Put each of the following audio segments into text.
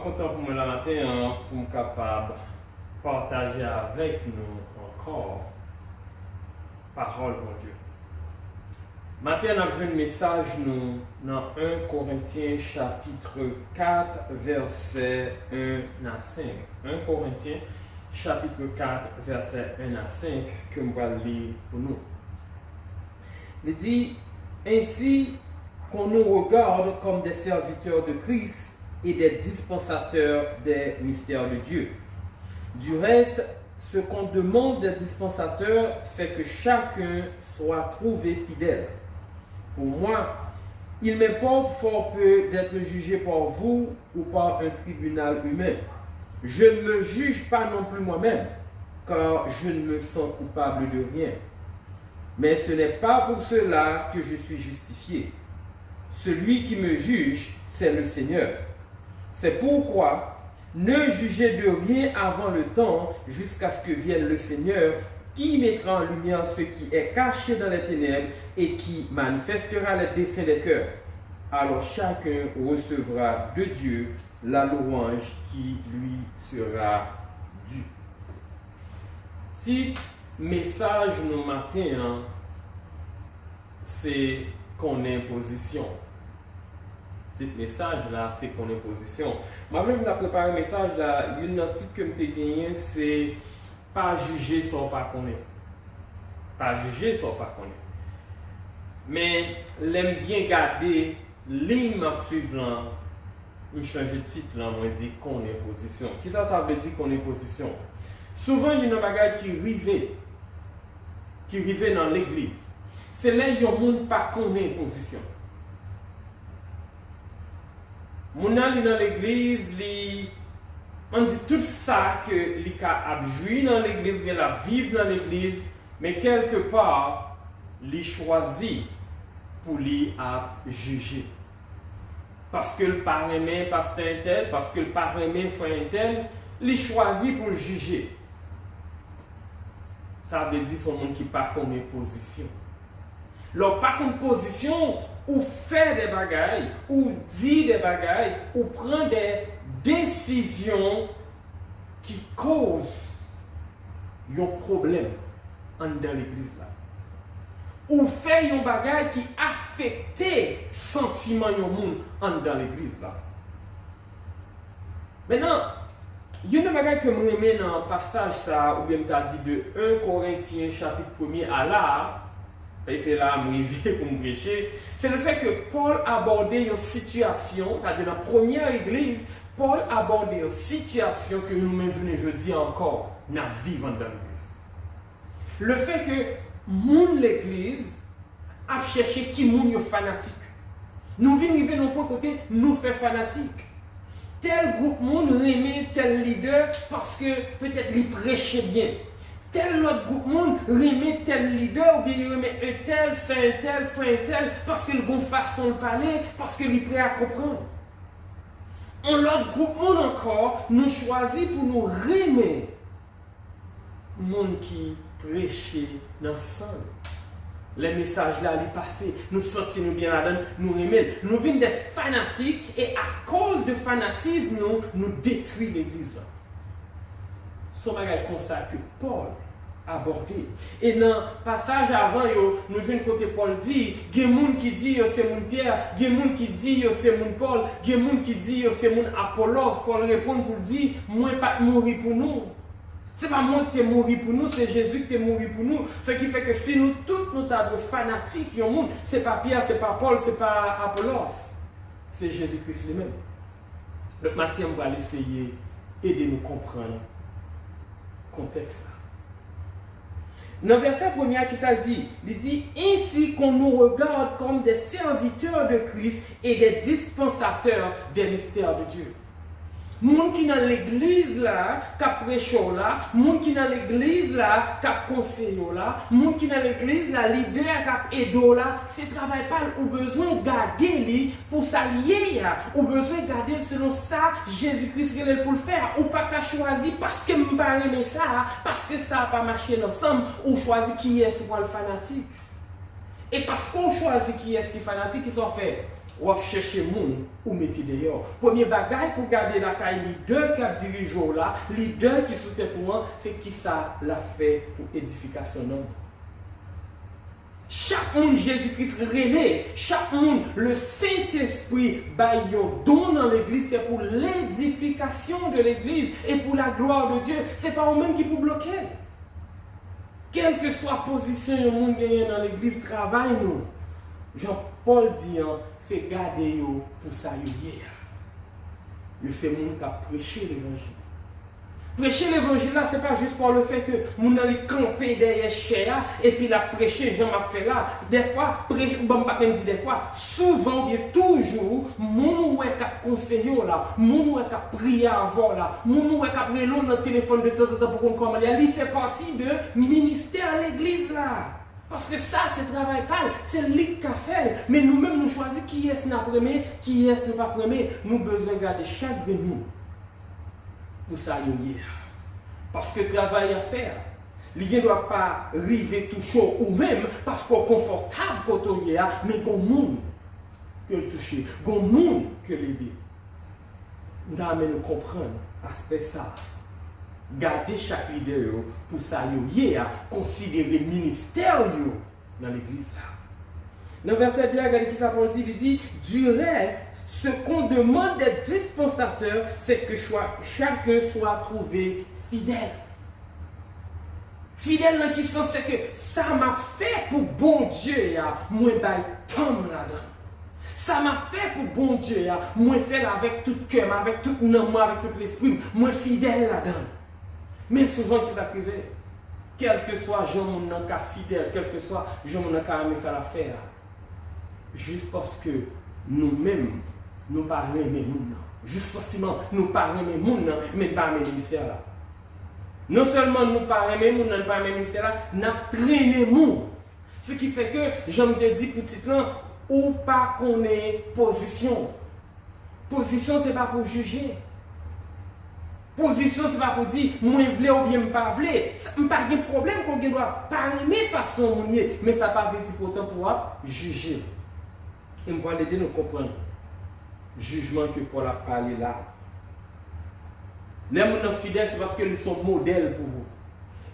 content pour me la matin pour me capable partager avec nous encore parole de Dieu. Matin, on a vu un message nous dans 1 Corinthiens chapitre 4 verset 1 à 5. 1 Corinthiens chapitre 4 verset 1 à 5 que je vais lire pour nous. Il dit ainsi qu'on nous regarde comme des serviteurs de Christ et des dispensateurs des mystères de Dieu. Du reste, ce qu'on demande des dispensateurs, c'est que chacun soit trouvé fidèle. Pour moi, il m'importe fort peu d'être jugé par vous ou par un tribunal humain. Je ne me juge pas non plus moi-même, car je ne me sens coupable de rien. Mais ce n'est pas pour cela que je suis justifié. Celui qui me juge, c'est le Seigneur. C'est pourquoi, ne jugez de rien avant le temps, jusqu'à ce que vienne le Seigneur, qui mettra en lumière ce qui est caché dans les ténèbres et qui manifestera les desseins des cœurs. Alors chacun recevra de Dieu la louange qui lui sera due. Si message nous matin, c'est qu'on est en position. Ce message là, c'est qu'on est en position. Moi-même, je préparé un message là, une titre que je gagné, c'est pas juger sans pas connaître. Pas juger sans pas connaître. Mais l'aime bien garder ligne suivante. Je change de titre là, on dit qu'on est en position. Qu'est-ce que ça veut dire qu'on est en position? Souvent, il y a des bagages qui arrivent dans l'église. C'est là qu'il y a des gens qui pas connaît en position. Mon ali dans l'église, on dit tout ça que li a joué dans l'église, bien la vivre dans l'église, mais quelque part, li choisi pour lui à juger. Parce que le parrain pasteur tel, parce que le parrain frère tel, li choisi pour juger. Ça veut dire son monde qui pas connaît position. Alors par contre position, ou faire des bagailles, ou dire des bagailles, ou prendre des décisions qui causent un problème dans l'église là. Ou faire des bagailles qui affectent les sentiments du monde dans l'église là. Maintenant, il y a une bagaille que je remets dans le passage ça, ou bien je dit de 1 Corinthiens chapitre 1er à là. Et c'est là que je vais pour me prêcher. C'est le fait que Paul abordait une situation, c'est-à-dire dans la première église, Paul abordait une situation que nous-mêmes, je dis encore, nous vivons dans l'église. Le fait que l'église a cherché qui est fanatique. Nous vivons dans notre côté, nous faisons fanatique. Tel groupe monde aimait tel leader parce que peut-être il prêchait bien. Tel autre groupe monde remet tel leader ou bien il remet un tel, c'est un tel, frère un tel, parce qu'il a une façon de parler, parce qu'il est prêt à comprendre. Un autre groupe monde encore nous choisit pour nous remettre le monde qui prêchait dans le sang. Les messages là, les passés, nous sortir bien là-dedans, nous remettre. Nous venons des fanatiques et à cause de fanatisme, nous détruisons l'église. C'est un bagage comme ça que Paul abordé. Et dans le passage avant, nous jouons côté Paul dit, il y a des gens qui disent c'est mon Pierre, il y a des gens qui disent c'est mon Paul, il y a des gens qui disent c'est mon Apollos. Paul répond pour dire, moi pas mourir pour nous. Ce n'est pas moi qui t'ai mouru pour nous, c'est Jésus qui t'ai mouru pour nous. Ce qui fait que si nous tous nous sommes fanatiques, ce n'est pas Pierre, ce n'est pas Paul, ce n'est pas Apollos. C'est Jésus-Christ lui-même. Donc maintenant, on va essayer d'aider nous comprendre contexte là. Dans le verset premier qui ça dit, il dit ainsi qu'on nous regarde comme des serviteurs de Christ et des dispensateurs des mystères de Dieu. Moun qui dans l'église là, qui prêche là, moun qui dans l'église là, qui conseille là, moun qui dans l'église là, leader qui aide là, c'est travail pas ou besoin de garder lui pour s'allier, ou besoin de garder selon ça Jésus-Christ est pour le faire, ou pas qu'à choisir parce que me pas aimer ça, parce que ça n'a pas marché ensemble, ou choisir qui est soit le fanatique. Et parce qu'on choisit qui est fanatique, ils sont fait. ou à chercher monde ou mettre dehors. Premier bagage pour garder la caille leader qui a dirigé là, leader qui soutient tout le monde, c'est qui ça l'a fait pour édification non. Chaque monde Jésus-Christ relève, chaque monde le Saint-Esprit baille don dans l'église, c'est pour l'édification de l'église et pour la gloire de Dieu. C'est pas eux-mêmes qui pour bloquer. Quelle que soit la position que le monde gagne dans l'église, travaille nous. Jean-Paul dit, c'est garder pour ça. C'est le monde qui a prêché l'évangile. Prêcher l'évangile là, ce n'est pas juste pour le fait que nous allons camper derrière Chéa et puis la prêcher, Jean m'a fait là. Des fois, bon, pas même dit des fois, souvent, bien toujours, mon ou est qu'à conseiller là, mon ou est qu'à prier avant là, mon ou est qu'à prier dans le téléphone de temps en temps pour qu'on commence. Il fait partie de ministère à l'église là. Parce que ça, c'est travail pas, c'est lui qui a fait. Mais nous-mêmes, nous choisissons qui est notre premier, qui est notre pas premier. Nous avons besoin de garder chaque de nous. Pour ça, parce que le travail à faire, il ne doit pas arriver tout chaud ou même parce qu'on est confortable quand on y est, mais qu'on monde que le toucher, qu'on monde que l'aider. Nous devons comprendre l'aspect ça. Garder chaque leader pour ça, considérer le ministère dans l'église. Dans le verset 2, regardez qui ça dit, il dit, du reste, ce qu'on demande des dispensateurs, c'est que chacun soit trouvé fidèle. Fidèle dans qui sens, c'est que ça m'a fait pour bon Dieu, moi je tombe là-dedans. Ça m'a fait pour bon Dieu, moi fait avec tout cœur, avec tout nom, avec tout l'esprit, moi fidèle là-dedans. Mais souvent, qui s'arrive, quel que soit Jean mon cas fidèle, quel que soit Jean mon cas aimer ça la faire, juste parce que nous-mêmes, nous ne parlons pas de monde. Juste sentiment, nous parlons de monde, mais pas de ministère là. Non seulement nous parlons de monde, nous parlons de ministère là, nous traînons monde. Ce qui fait que, j'aime te dire petit là, ou pas qu'on ait position. Position, ce n'est pas pour juger. Position, ce n'est pas pour dire, moi je veux ou bien je ne pas veux. Je n'ai pas de problème qu'on doit parler de façon, mais ça ne pas dire pourtant pour juger. Et je vais l'aider à nous comprendre. Jugement que Paul a parlé là. Les gens fidèles, c'est parce qu'ils sont modèles pour vous.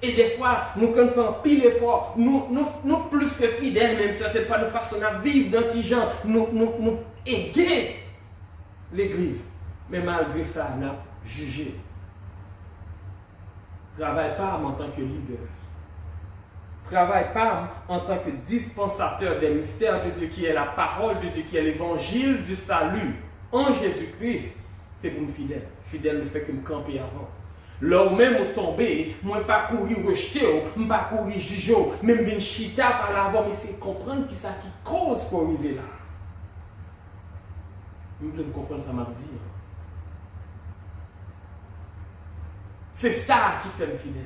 Et des fois, nous quand nous faisons pile effort, nous plus que fidèles, même certaines fois, nous façons à vivre dans qui gens, nous aider l'église. Mais malgré ça, nous avons jugé. Travaille pas en tant que leader. Travaille pas en tant que dispensateur des mystères de Dieu qui est la parole de Dieu, qui est l'évangile du salut en Jésus-Christ. C'est pour nous fidèle. Fidèle ne fait que me camper avant. Là où même au tomber, moi pas courir rejeter, moi pas courir juger, même venir chita par l'avant, mais c'est comprendre qui ça qui cause pour arriver là. Vous voulez me comprendre ça m'a dit. C'est ça qui fait me fidèle.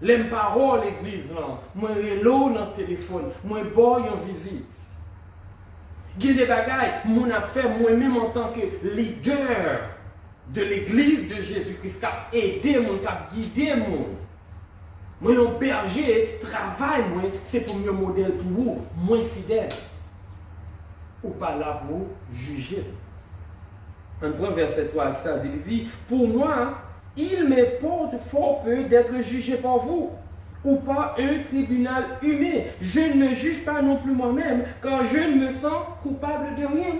Les paroles l'église là, moi hello dans le téléphone, moi boy en visite. Il y a des bagailles, mon a fait moi-même en tant que leader de l'église de Jésus-Christ qui a aidé mon, qui a guidé mon. Moi un berger, travail moi, c'est pour mieux modèle pour vous, moins fidèle. Ou pas là pour juger. Un point verset 3, ça dit, pour moi, il m'importe fort peu d'être jugé par vous, ou par un tribunal humain. Je ne juge pas non plus moi-même, car je ne me sens coupable de rien.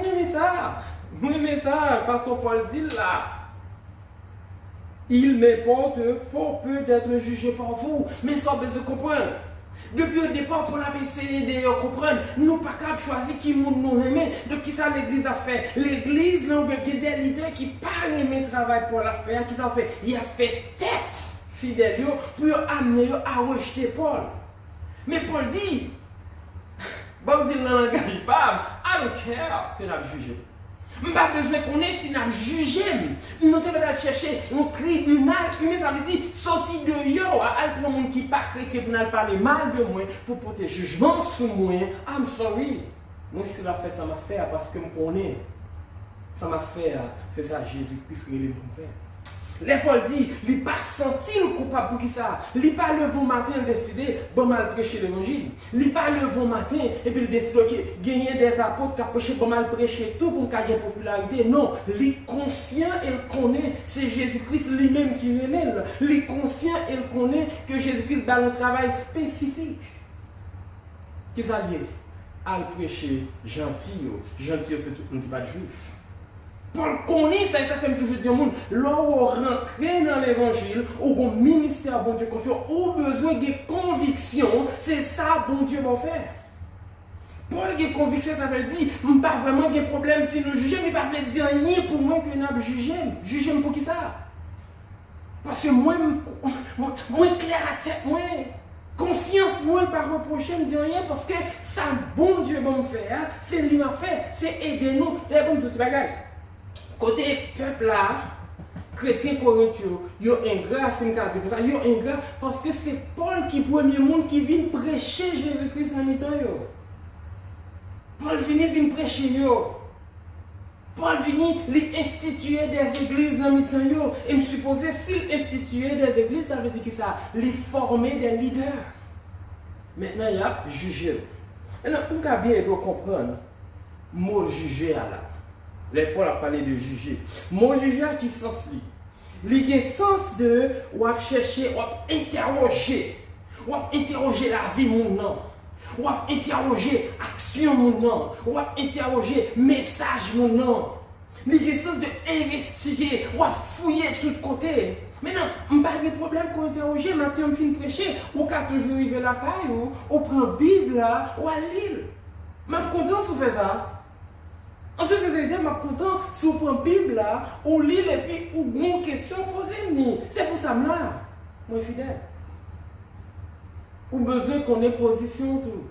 Oui, mais ça, façon Paul dit là. Il m'importe fort peu d'être jugé par vous, mais ça, besoin de comprendre. Depuis le départ, pour la essayé de comprendre, nous pas qu'à choisir qui nous aime, de qui ça l'église a fait. L'église, il y a des leaders qui pas aimé travail pour la faire, qui ça fait. Il a fait tête fidèle pour amener à rejeter Paul. Mais Paul dit, bon dit dans le langage pas, I don't care que nous avons jugé. Je n'ai pas besoin qu'on ait si nous avons jugé. Nous devons chercher un tribunal humain, ça veut dire sortir de yo, à prendre monde qui n'est pas chrétien pour nous parler mal de moi, pour porter jugement sur moi. I'm sorry. Moi, si ça fait, ça m'a fait parce que je me connais. Ça m'a fait, c'est ça Jésus-Christ qui est pour faire. Les Paul dit, il n'a pas senti le coupable pour qui ça. Il n'a pas levé au matin décidé, bon mal prêcher l'évangile. Il n'a pas levé au matin et puis il décide, ok, gagner des apôtres qui ont prêché, bon mal prêcher tout pour gagner popularité. Non, il est conscient et il connaît, c'est Jésus-Christ lui-même qui relève. Il est conscient et il connaît que Jésus-Christ a un travail spécifique. Qui ça lié? À le prêcher gentil. Gentil, c'est tout le monde qui pas juif. Paul connaît ça, et ça fait toujours dire au monde, lorsqu'on rentre dans l'évangile, ou un ministère, bon Dieu, confiant, ou besoin de conviction, c'est ça, bon Dieu, va faire. Paul a conviction, ça veut dire, pas vraiment de problème si nous jugeons, mais pas de dire rien pour moi que nous jugeons. Jugeons pour qui ça? Parce que moi, clair à tête, moi, confiance, moi, pas reprocher de rien, parce que ça, bon Dieu, va me faire, c'est lui m'a fait, c'est aider nous, c'est comme tout ce bagage. Côté peuple là, chrétien corinthien, yo ingrat, c'est une carte pour ça, yo ingrat parce que c'est Paul qui premier monde qui vient prêcher Jésus-Christ en mi-temps yo. Paul vient prêcher yo. Paul vient lui instituer des églises en mi-temps yo. Et me supposer s'il instituait des églises, ça veut dire que ça, lui former des leaders. Maintenant il y a juger. Maintenant, on peut bien comprendre mot juger là. Les Paul a parlé de juger. Mon juger qui sens li. Il a sens de ou chercher, ou interroger. Ou interroger la vie mon nom. Ou interroger action mon nom. Ou interroger message mon nom. Il a sens de investiguer, ou fouiller de tous côtés. Maintenant, je n'ai pas de problème pour interroger, Mathieu me fin prêcher, ou qu'à toujours arriver la caille, ou prend la Bible là, ou à l'île. Je suis content si vous faites ça. En tout cas, je suis content si vous prenez la Bible là, ou lit et puis ou une question posez-moi. C'est pour ça que là, moi fidèle. Ou besoin qu'on ait position tout.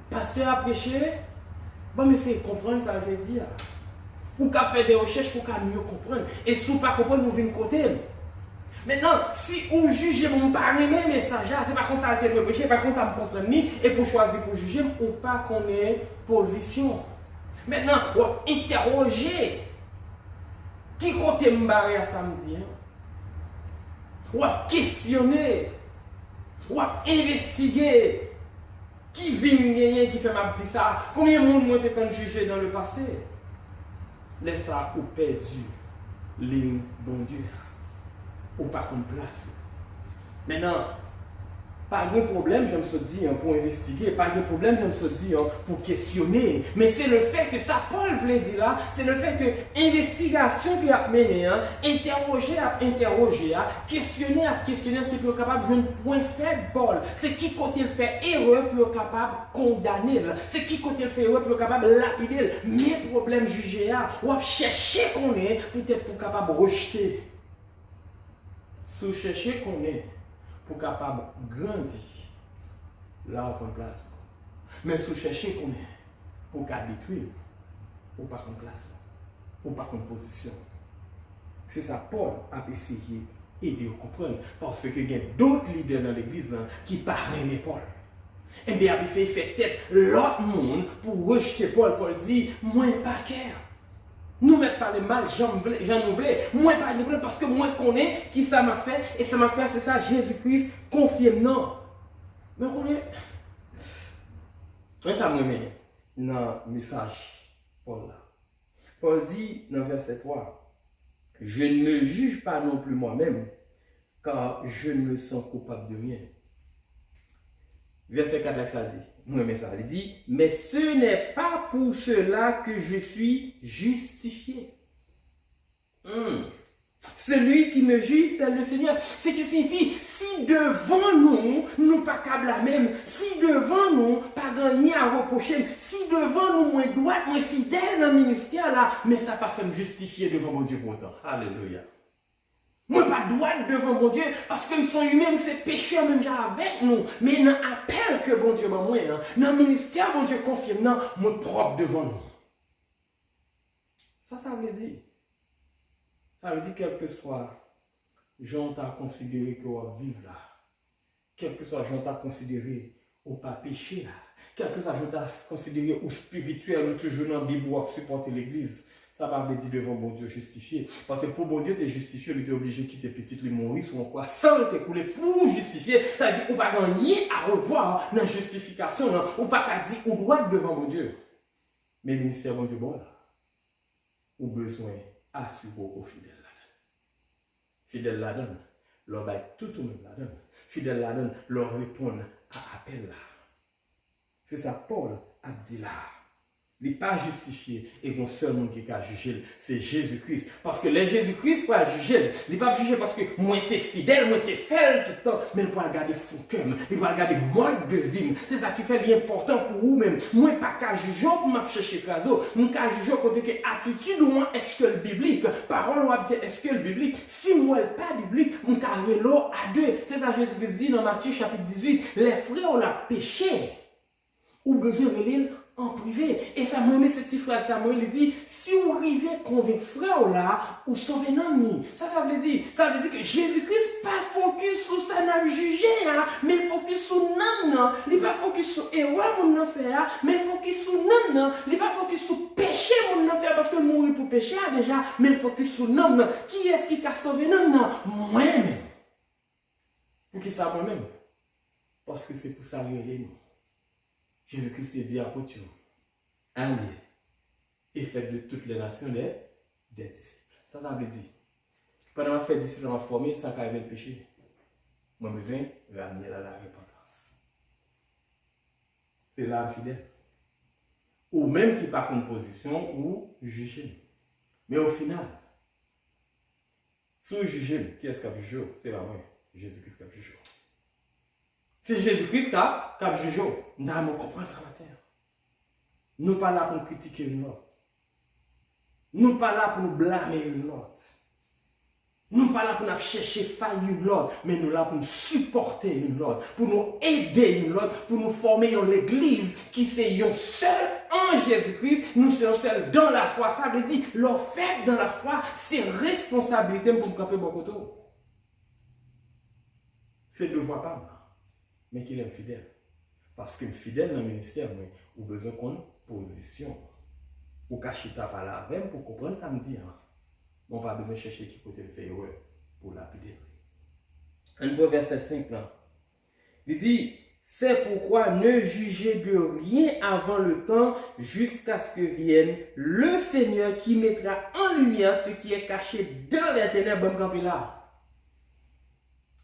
Pasteur a prêché, bon mais c'est comprendre ça je dis. Ou qu'à faire des recherches pour qu'à mieux comprendre. Et si vous ne comprenez pas, nous venons côté. Maintenant, si vous jugez mon pari mes messages, c'est pas comme ça que vous prêcher, pas comme ça vous comprenez, et pour choisir pour juger, ou pas qu'on ait position. Maintenant, on interroger qui compte me barrer à samedi. On questionner, on investiguer qui vient qui fait ma petite ça. Combien de monde moi été quand jugé dans le passé? Laisse ça ou perdu ligne bon Dieu. Ou pas comme place. Maintenant, pas de problème, je me suis dit, pour investiguer, pas de problème, je me suis dit, pour questionner. Mais c'est le fait que ça, Paul voulait dire là, c'est le fait que l'investigation qu'il a menée, interroger à interroger, questionner à questionner, c'est pour capable de jouer un point faible, Paul. C'est qui côté il fait erreur pour capable de condamner. C'est qui côté il fait erreur pour capable de lapider. Mes problèmes jugés, ou chercher qu'on est, peut-être pour capable de rejeter. Sous chercher qu'on est, pour capable grandir, là on prend place. Mais si vous cherchez qu'on est, pour qu'à détruire, ou pas qu'on place, ou pas qu'on position. C'est ça, Paul a essayé d'aider à comprendre, parce qu'il y a d'autres leaders dans l'église qui parrainent Paul. Et bien, il a essayé de faire tête l'autre monde pour rejeter Paul. Paul dit, moi pas cœur. Nous mettons pas le mal, j'en nous voulais. Moi, pas de problème, parce que moi, je connais qui ça m'a fait. Et ça m'a fait, c'est ça, Jésus-Christ, confirme, non. Mais on est. Ça me met dans le message, Paul. Paul dit dans verset 3, je ne me juge pas non plus moi-même, car je ne me sens coupable de rien. Verset 4, là, ça dit. Il dit, mais ce n'est pas pour cela que je suis justifié. Celui qui me juge, c'est le Seigneur. Ce qui signifie, si devant nous, nous pas câble la même, si devant nous, pas gagné à reprocher, si devant nous, moins droit, moins fidèle dans le ministère là, mais ça pas fait me justifier devant mon Dieu pour autant. Alléluia. Moi, pas droit devant mon Dieu, parce que nous sommes humains, c'est pécheurs même avec nous. Mais dans l'appel que bon Dieu m'a moi, dans le ministère, bon Dieu confirme, non, moi propre devant nous. Ça veut dire. Ça veut dire, quel que soit, j'en t'a considéré que on vivre là. Quel que soit, j'en t'a considéré ou pas péché là. Quel que soit, j'en t'a considéré ou spirituel, ou toujours dans la Bible ou supporter l'église. Ça va dire devant bon Dieu justifié. Parce que pour bon Dieu, tu es justifié, il était obligé de quitter petit, lui mourir sur un quoi, sans te couler pour justifier. Ça veut dire qu'on n'a pas rien à revoir dans la justification, ou pas qu'à dire ou droit devant bon Dieu. Mais le ministère bon Dieu, bon là, ou besoin assurer au fidèle là. Fidèle là donne, leur bail tout le monde là donne. Fidèle là donne, leur répondre à appel là. C'est ça Paul a dit là. Il n'est pas justifié et bon seul monde qui a jugé, c'est Jésus-Christ. Parce que les Jésus-Christ va juger. Il n'est pas jugé parce que moi t'es fidèle, moi t'es fidèle tout le temps. Mais il va regarder son cœur, il va regarder mode de vie. C'est ça qui fait l'important pour vous-même. Moi pas qu'à juger pour m'a chercher craso. Moi qu'à juger côté que attitude ou moins est-ce que le biblique, parole ou dire est-ce que le biblique. Si moi le pas biblique, moi qu'à relo à deux. C'est ça Jésus-Christ dit dans Matthieu chapitre 18. Les frères ont la péché. Ou besoin de l'île en privé. Et ça me met cette petite phrase, ça me dit, si vous arrivez convaincre frère là, ou sauver l'ami. Ça veut dire que Jésus-Christ pas focus sur ça n'a jugé, hein, mais il focus sur l'homme, il pas focus sur erreur mon affaire, mais il focus sur l'homme, il pas focus sur péché mon affaire, parce que mourir pour péché déjà, mais il focus sur l'homme. Qui est-ce qui a sauvé l'homme? Moi-même. Pour qui ça moi-même? Parce que c'est pour ça que nous. Jésus-Christ dit à Apôtre, allez et faites de toutes les nations des disciples. Ça veut dire, pendant que fait disciples en formule, ça va le péché. Moi, besoin de ramener à la repentance. C'est l'âme fidèle. Ou même qui par composition ou juger. Mais au final, si vous jugez, qui est-ce qui a jugé? C'est la moi, Jésus-Christ qui a jugé. C'est Jésus-Christ qui a jugé. Nous devons comprendre ça matin. Nous ne sommes pas là pour critiquer une autre. Nous ne sommes pas là pour nous blâmer une autre. Nous ne sommes pas là pour nous chercher faille une autre, mais nous sommes là pour nous supporter une autre, pour nous aider une autre, pour nous former dans l'église qui c'est un seul en Jésus-Christ, nous sommes seuls dans la foi. Ça veut dire, leur fait dans la foi, c'est responsabilité pour nous camper beaucoup de c'est de voir pas. Mais qu'il est fidèle. Parce que fidèle dans le ministère, ou besoin qu'on position. Ou cacher ta parole même pour comprendre ça me dit. On va besoin de chercher qui côté le fait pour lapider. Un peu verset 5 là. Il dit, c'est pourquoi ne jugez de rien avant le temps jusqu'à ce que vienne le Seigneur qui mettra en lumière ce qui est caché dans les ténèbres. Bon, là.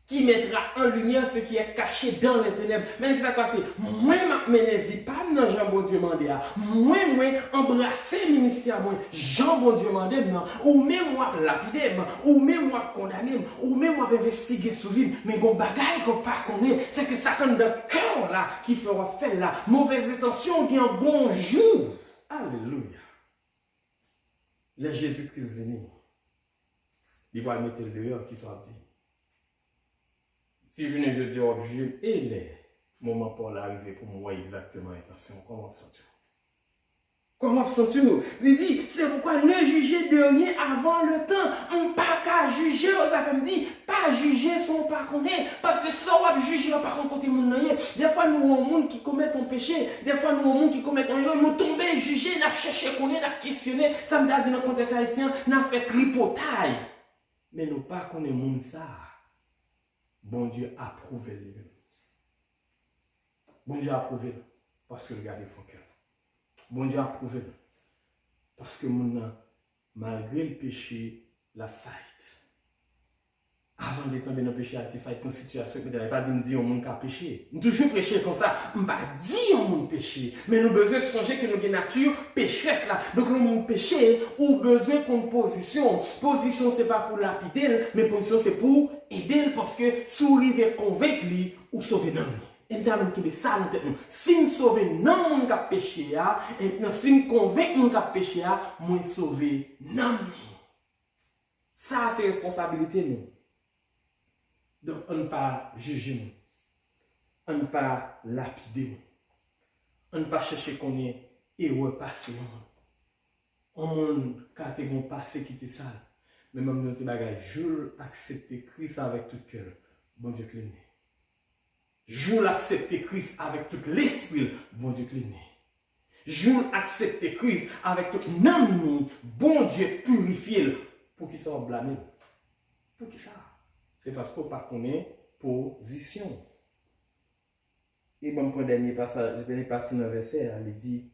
Qui mettra en lumière ce qui est caché dans les ténèbres. Mais qu'est-ce qui s'est passé? Moi, je ne vis pas dans Jean bon Dieu mandé. Moi, embrasser le ministère, Jean bon Dieu mandé, ou même moi lapider, ou même moi condamner, ou même moi investiguer sous vie. Mais bon bagaille qu'on pas connaît, c'est que ça comme dans le cœur là, qui fera faire là, mauvaise intention, qui en bon jour. Alléluia. Le Jésus-Christ venu, il va mettre le dehors qui soit dit. Si je ne dis pas, et les moments pour l'arrivée pour moi exactement intention, comment sens-tu? Comment sens-tu? Il dit, c'est pourquoi ne jugez de rien avant le temps. On pas qu'à juger, ça me dit, pas juger son pas connaître. Parce que ça on va juger, on pas côté mon rien. Des fois nous avons monde qui commettent un péché, des fois nous avons monde qui commettent un erreur, nous tombons juger, nous chercher connaître, nous questionner. Ça me dit dans le contexte haïtien, nous fait tripotaille. Mais nous pas connaître monde ça. Bon Dieu a approuvé lui-même. Bon Dieu a approuvé parce que regardez son cœur. Bon Dieu a approuvé parce que malgré le péché, la faille. Avant de tomber dans le péché, il faut une situation qui ne pas dire au monde qui a péché. Nous toujours péché comme ça. On ne pas dire au monde péché. Mais nous avons besoin de songer que nous avons une nature pécheresse là. Donc nous avons péché ou besoin d'une position. Position, ce n'est pas pour lapider, mais position, c'est pour aider parce que si vous arrivez à convaincre lui ou sauver l'homme. Et nous avons dit ça dans tête. Si nous sauvons l'homme qui a péché, si nous convaincons l'homme qui a péché, nous sauvons l'homme. Ça, c'est responsabilité nous. Donc, on ne pas juger, on ne pas lapider, on ne pas chercher qu'on est heureux passé. On monde quand tu as un passé qui était sale. Mais même dans ces bagages, je accepte Christ avec tout cœur. Bon Dieu cléné. Je l'accepte Christ avec tout l'esprit. Bon Dieu cléné. Jour accepter Christ avec tout nom, bon Dieu purifié. Pour qui ça va blâmer? Pour qui ça? C'est parce qu'on ne connaît pas position. Et bon, pour le dernier passage, je vais partir dans le verset, il dit,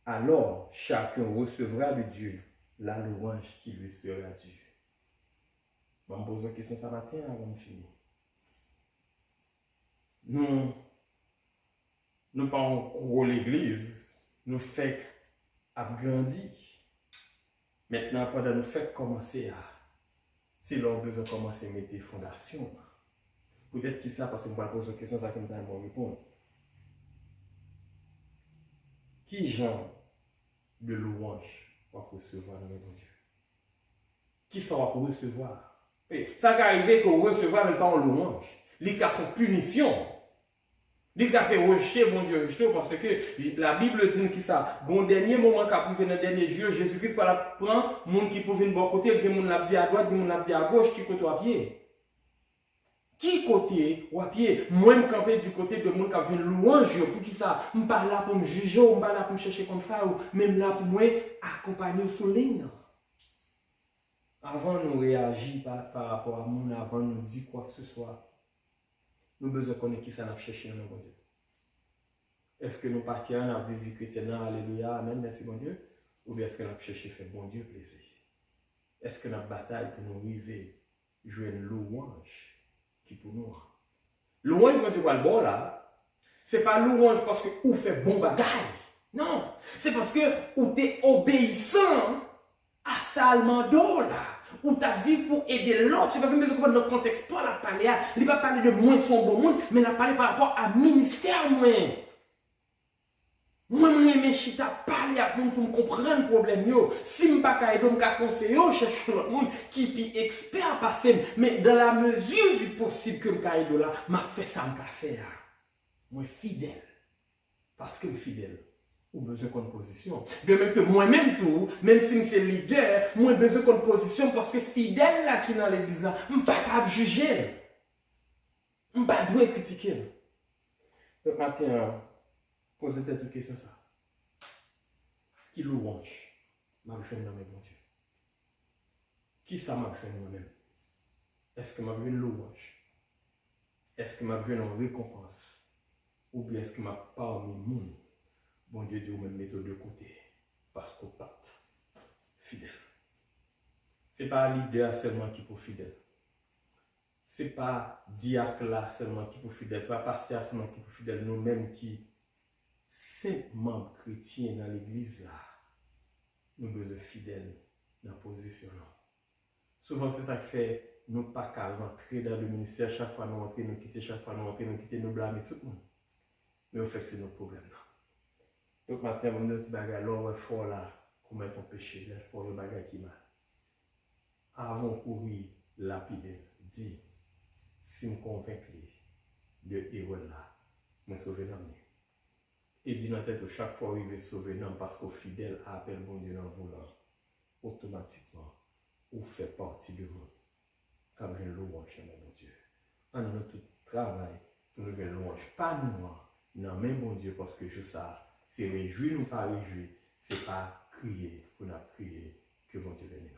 alors chacun recevra de Dieu la louange qui lui sera due. Je vais me poser une question ce matin avant de finir. Nous pas en gros l'église, nous fait grandir. Maintenant, pendant nous fait commencer à, c'est leur besoin de commencer à mettre des fondations. Peut-être que ça, parce que je vais poser une question, ça que je vais répondre. Qui genre de louange va recevoir dans le bon Dieu? Qui ça va recevoir? Ça qui arrive qu'on recevoir même pas en louange. Les cas sont punition. Les cas c'est rejeter mon Dieu, rejeter parce que la Bible dit que ça, au dernier moment qu'a privé dans le dernier jour, Jésus-Christ va la prendre, monde qui peut venir de bon côté, qui monde l'a dit à droite, qui monde l'a dit à gauche, qui côté à pied. Qui côté ou à pied? Moi, je camper du côté de monde qui a une louange pour qui ça? Je ne suis pas là pour me juger, je ne suis pas là pour me chercher comme ça, ou même là pour moi accompagner sous ligne. Avant de nous réagir par rapport à mon, avant de nous dire quoi que ce soit, nous avons besoin de connaître qui ça n'a cherché dans bon Dieu. Est-ce que nous partons dans la vie chrétienne, alléluia, amen, merci bon Dieu, ou bien est-ce que nous avons cherché faire bon Dieu plaisir? Est-ce que notre bataille pour nous arriver, jouer une louange? Qui pour nous. Louange quand tu vois le bon là, c'est pas louange parce que vous fait bon bagaille. Non, c'est parce que vous êtes obéissant à Salmando là. Ou t'as vivre pour aider l'autre. Tu vas me comprendre dans le contexte, pas la parler. Il ne va pas parler de moins son bon monde, mais il va parler par rapport à ministère moi. Moi, je suis parler à monde pour me comprendre le problème. Si je ne suis pas capable de conseiller, je cherche un monde qui est expert passer. Mais dans la mesure du possible que je suis capable là, je fais ça, je fais. Moi, fidèle. Parce que je suis fidèle. Ou besoin d'une position. De même que moi-même tout, même si je suis leader, moi j'ai besoin d'une position parce que fidèle là qui est dans l'église là, je ne suis pas capable de juger. Je ne suis pas doué critiquer. Donc maintenant, posez-vous une question ça. Qui louange m'a besoin dans mes bons Dieu? Qui ça m'a besoin moi-même? Est-ce que m'a besoin de louange? Est-ce que m'a besoin de récompense? Ou bien est-ce que m'a pas mis monde? Bon Dieu dit, vous me mettez de côté. Parce qu'on pas fidèle. Ce n'est pas leader seulement qui est fidèle. Ce n'est pas diacre là seulement qui est fidèle. Ce n'est pas pasteur seulement qui est fidèle. Nous-mêmes qui, 5 membres chrétiens dans l'église là, nous sommes fidèles dans la position là. Souvent c'est ça qui fait, nous pas qu'à rentrer dans le ministère, chaque fois nous rentrer, nous quitter, chaque fois nous rentrer, nous quitter, nous blâmer tout le monde. Mais au fait c'est notre problème là. Donc maintenant, on a dit bagage l'homme fort là, pour mettre en péché, là fort le bagage qui mal. Avant courir lapider, dit, si me convaincre de héros là, me sauver l'homme. Et dit dans tête chaque fois il veut sauver l'homme parce qu'au fidèle appelle bon Dieu dans volant, automatiquement, ou fait partie de moi. Comme je le louange dans mon Dieu. En notre tout travail, pour nous jouer louange, pas nous, non, mais bon Dieu, parce que je sais. C'est réjouir ou pas réjouir, c'est pas crier pour nous crier que bon Dieu bénisse.